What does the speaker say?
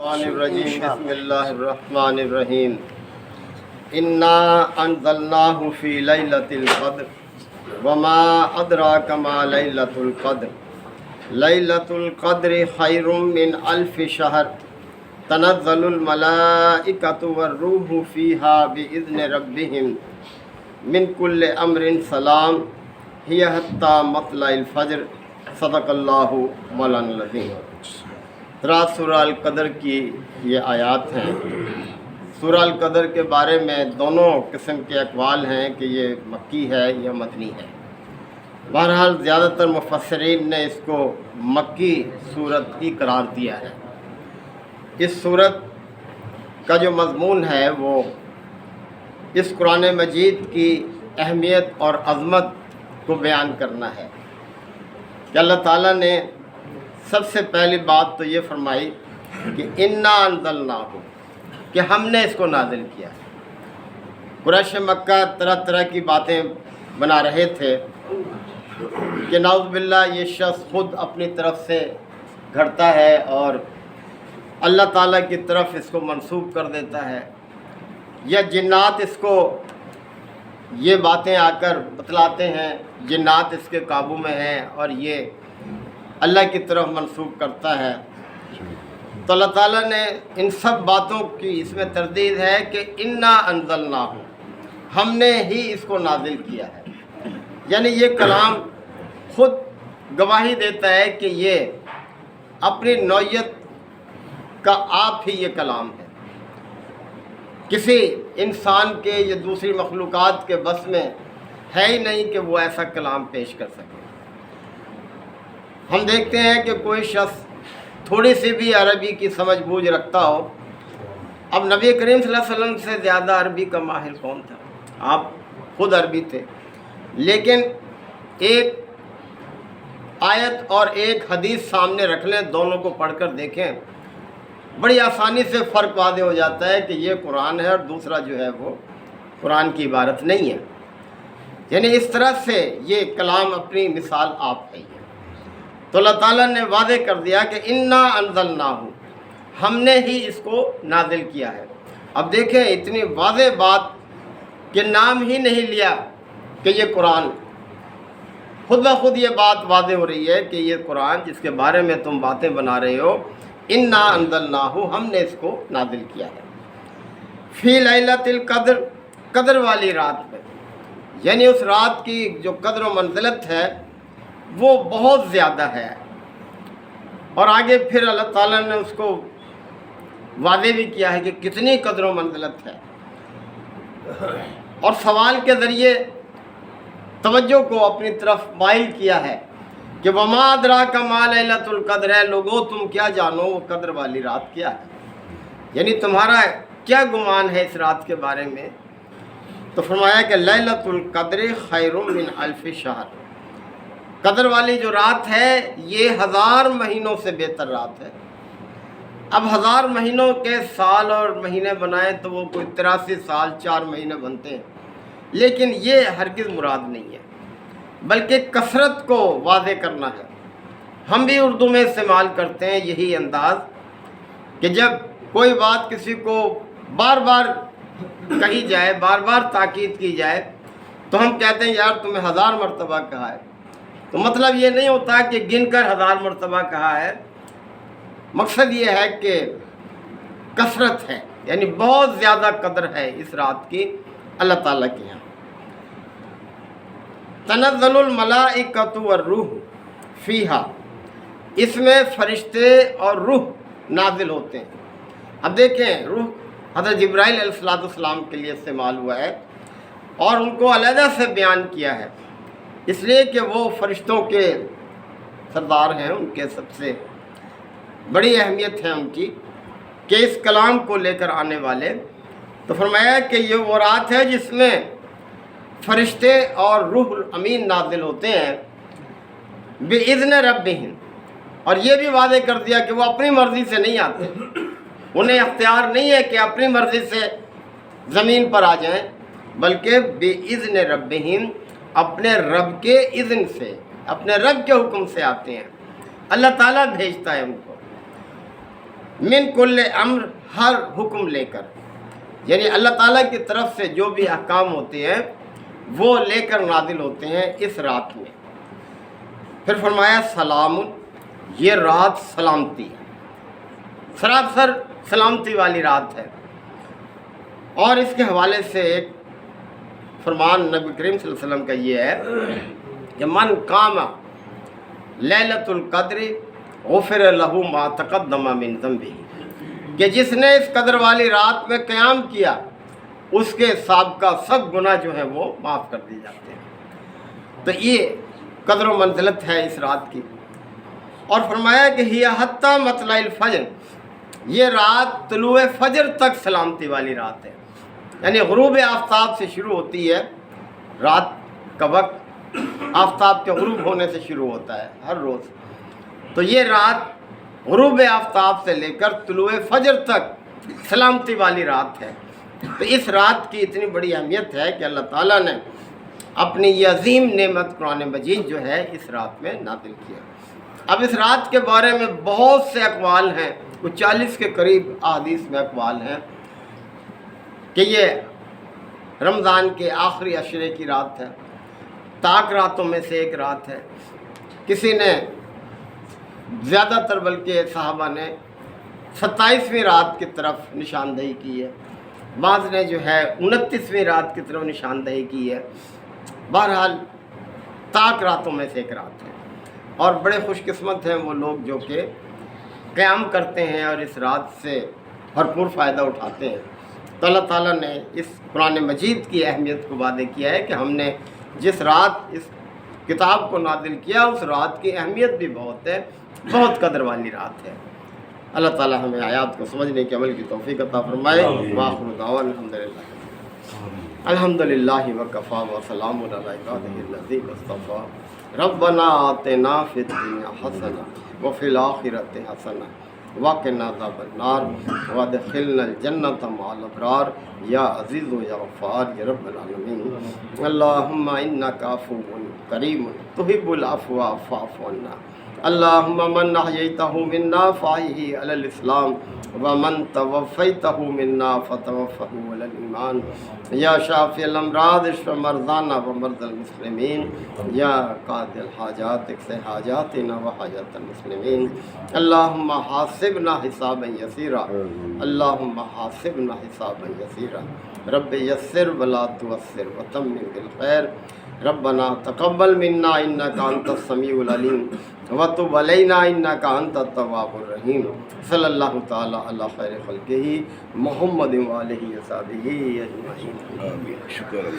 الرجیم بسم اللہ الرحمن الرحیم انا انزلناہ فی لیلۃ القدر وما ادراک ما لیلۃ القدر لیلۃ القدر خیر من الف شہر تنزل الملائکۃ والروح فیہا باذن ربہم من کل امر سلام ہی حتی مطلع الفجر صدق اللہ مولانا العظیم۔ رات سورہ القدر کی یہ آیات ہیں۔ سورہ القدر کے بارے میں دونوں قسم کے اقوال ہیں کہ یہ مکی ہے یا مدنی ہے۔ بہرحال زیادہ تر مفسرین نے اس کو مکی صورت ہی قرار دیا ہے۔ اس صورت کا جو مضمون ہے وہ اس قرآن مجید کی اہمیت اور عظمت کو بیان کرنا ہے کہ اللہ تعالیٰ نے سب سے پہلی بات تو یہ فرمائی کہ انا انزلناہ، کہ ہم نے اس کو نازل کیا ہے۔ قریش مکہ طرح طرح کی باتیں بنا رہے تھے کہ نعوذ باللہ یہ شخص خود اپنی طرف سے گھڑتا ہے اور اللہ تعالیٰ کی طرف اس کو منسوب کر دیتا ہے، یا جنات اس کو یہ باتیں آ کر بتلاتے ہیں، جنات اس کے قابو میں ہیں اور یہ اللہ کی طرف منسوب کرتا ہے۔ تو اللہ تعالیٰ نے ان سب باتوں کی اس میں تردید ہے کہ انا انزلناہ، ہم نے ہی اس کو نازل کیا ہے، یعنی یہ کلام خود گواہی دیتا ہے کہ یہ اپنی نوعیت کا آپ ہی یہ کلام ہے، کسی انسان کے یا دوسری مخلوقات کے بس میں ہے ہی نہیں کہ وہ ایسا کلام پیش کر سکے۔ ہم دیکھتے ہیں کہ کوئی شخص تھوڑی سی بھی عربی کی سمجھ بوجھ رکھتا ہو، اب نبی کریم صلی اللہ علیہ وسلم سے زیادہ عربی کا ماہر کون تھا؟ آپ خود عربی تھے، لیکن ایک آیت اور ایک حدیث سامنے رکھ لیں، دونوں کو پڑھ کر دیکھیں، بڑی آسانی سے فرق واضح ہو جاتا ہے کہ یہ قرآن ہے اور دوسرا جو ہے وہ قرآن کی عبارت نہیں ہے۔ یعنی اس طرح سے یہ کلام اپنی مثال آپ ہے۔ تو اللہ تعالیٰ نے واضح کر دیا کہ انا انزلناہ، ہم نے ہی اس کو نازل کیا ہے۔ اب دیکھیں اتنی واضح بات کہ نام ہی نہیں لیا کہ یہ قرآن، خود بخود یہ بات واضح ہو رہی ہے کہ یہ قرآن جس کے بارے میں تم باتیں بنا رہے ہو، انا انزلناہ، ہم نے اس کو نازل کیا ہے فی لیلۃ القدر، قدر والی رات میں، یعنی اس رات کی جو قدر و منزلت ہے وہ بہت زیادہ ہے۔ اور آگے پھر اللہ تعالیٰ نے اس کو واضح بھی کیا ہے کہ کتنی قدر و منزلت ہے، اور سوال کے ذریعے توجہ کو اپنی طرف مائل کیا ہے کہ وما ادراک ما لیلۃ القدر، ہے لوگو تم کیا جانو وہ قدر والی رات کیا ہے، یعنی تمہارا کیا گمان ہے اس رات کے بارے میں؟ تو فرمایا کہ لیلۃ القدر خیر من الف شہر، قدر والی جو رات ہے یہ 1000 مہینوں سے بہتر رات ہے۔ اب 1000 مہینوں کے سال اور مہینے بنائیں تو وہ کوئی 83 سال 4 مہینے بنتے ہیں، لیکن یہ ہرگز مراد نہیں ہے، بلکہ کثرت کو واضح کرنا ہے۔ ہم بھی اردو میں استعمال کرتے ہیں یہی انداز کہ جب کوئی بات کسی کو بار بار کہی جائے، بار بار تاکید کی جائے، تو ہم کہتے ہیں یار تمہیں 1000 مرتبہ کہا ہے، تو مطلب یہ نہیں ہوتا کہ گن کر 1000 مرتبہ کہا ہے، مقصد یہ ہے کہ کثرت ہے، یعنی بہت زیادہ قدر ہے اس رات کی اللہ تعالیٰ کے یہاں۔ تنزل الملائکۃ والروح فیہا، اس میں فرشتے اور روح نازل ہوتے ہیں۔ اب دیکھیں روح حضرت جبرائیل علیہ السلام کے لیے استعمال ہوا ہے اور ان کو علیحدہ سے بیان کیا ہے، اس لیے کہ وہ فرشتوں کے سردار ہیں، ان کے سب سے بڑی اہمیت ہے ان کی کہ اس کلام کو لے کر آنے والے۔ تو فرمایا کہ یہ وہ رات ہے جس میں فرشتے اور روح الامین نازل ہوتے ہیں بِإِذْنِ رَبِّهِمْ، اور یہ بھی واضح کر دیا کہ وہ اپنی مرضی سے نہیں آتے، انہیں اختیار نہیں ہے کہ اپنی مرضی سے زمین پر آ جائیں، بلکہ بِإِذْنِ رَبِّهِمْ، اپنے رب کے اذن سے، اپنے رب کے حکم سے آتے ہیں، اللہ تعالیٰ بھیجتا ہے ان کو۔ من کل امر، ہر حکم لے کر، یعنی اللہ تعالیٰ کی طرف سے جو بھی احکام ہوتے ہیں وہ لے کر نازل ہوتے ہیں اس رات میں۔ پھر فرمایا سلام، یہ رات سلامتی ہے، سراسر سلامتی والی رات ہے۔ اور اس کے حوالے سے ایک فرمان نبی کریم صلی اللہ علیہ وسلم کا یہ ہے کہ من قام لیلۃ القدر غفر لہ ما تقدم من ذنبہ، کہ جس نے اس قدر والی رات میں قیام کیا اس کے سابقہ سب گناہ جو ہیں وہ معاف کر دیے جاتے ہیں۔ تو یہ قدر و منزلت ہے اس رات کی۔ اور فرمایا کہ ہی حتی مطلع الفجر، یہ رات طلوع فجر تک سلامتی والی رات ہے، یعنی غروب آفتاب سے شروع ہوتی ہے رات کا وقت، آفتاب کے غروب ہونے سے شروع ہوتا ہے ہر روز۔ تو یہ رات غروب آفتاب سے لے کر طلوع فجر تک سلامتی والی رات ہے۔ تو اس رات کی اتنی بڑی اہمیت ہے کہ اللہ تعالیٰ نے اپنی یہ عظیم نعمت قرآن مجید جو ہے اس رات میں نازل کیا۔ اب اس رات کے بارے میں بہت سے اقوال ہیں، کچھ 40 کے قریب احادیث میں اقوال ہیں کہ یہ رمضان کے آخری عشرے کی رات ہے، طاق راتوں میں سے ایک رات ہے۔ کسی نے زیادہ تر بلکہ صحابہ نے 27ویں رات کی طرف نشاندہی کی ہے، بعض نے جو ہے 29ویں رات کی طرف نشاندہی کی ہے۔ بہرحال طاق راتوں میں سے ایک رات ہے، اور بڑے خوش قسمت ہیں وہ لوگ جو کہ قیام کرتے ہیں اور اس رات سے بھرپور فائدہ اٹھاتے ہیں۔ تو اللہ تعالیٰ نے اس قرآن مجید کی اہمیت کو واضح کیا ہے کہ ہم نے جس رات اس کتاب کو نازل کیا اس رات کی اہمیت بھی بہت ہے، بہت قدر والی رات ہے۔ اللہ تعالیٰ ہمیں آیات کو سمجھنے کے عمل کی توفیق عطا فرمائے۔ وآخر دعوانا الحمدللہ وکفی وسلام علی عبادہ الذین اصطفی ربنا آتنا فی الدنیا حسنہ وفی الآخرۃ حسنہ وقنا عذاب النار وادخلنا الجنۃ مع الابرار یا عزیز و یا غفار یا رب العالمین۔ اللہم انک عفو کریم تحب العفو فاعف عنا۔ اللہم من احییتہ منا فاحیہ علی الاسلام ومن توفیتہ منا فتوفہ علی الایمان۔ یا شافی الامراض اشف مرضانا ومرضى المسلمین، یا قاضی الحاجات اقض حاجاتنا وحاجات المسلمین۔ اللہم حاسبنا حسابا یسیرا، اللہم حاسبنا حسابا یسیرا، رب یسر ولا تعسر وتمم بالخیر۔ ربنا تقبل منا انک انت السمیع العلیم وتب علینا انک انت التواب الرحیم۔ صلی اللہ تعالی علی خیر خلقہ محمد وآلہ وصحبہ اجمعین۔ شکر اللہ۔